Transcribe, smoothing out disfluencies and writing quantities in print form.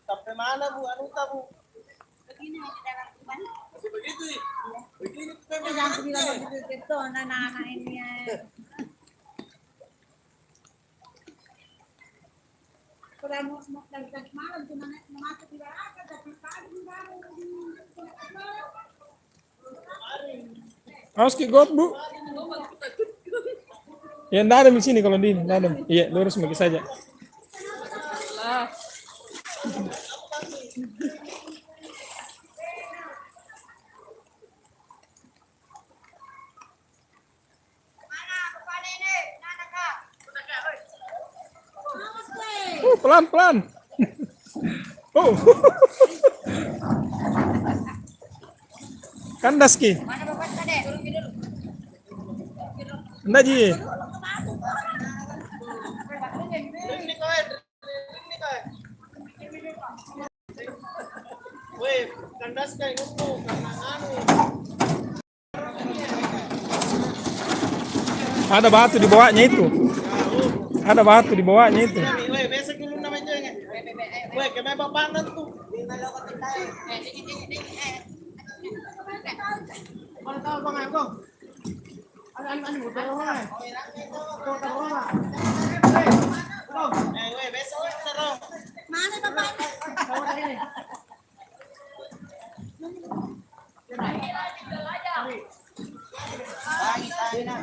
Sampai mana Bu? Anu Bu? Begini di dalam rumah. Masih begitu ya? Begini memang jangan bilang begitu anak-anak ini. Kalau mau dari malam cuma masuk di dalam tapi pagi baru. Awas ke got Bu. Ya nggak ada di sini kalau di nggak ada. Iya lurus begitu saja. Pelan-pelan. Oh. Kandas ki. Enggak Ji. Weh, kandas kayak itu karena anu. Ada batu di bawahnya itu. Ada batu di bawahnya itu. Weh, besok dulu namanya. Weh, kemana panen tuh? Mana tahu bang ayo bang? Anu butuh orang. Butuh orang. Weh, besok terus. Mana bapak? Lagi saya nak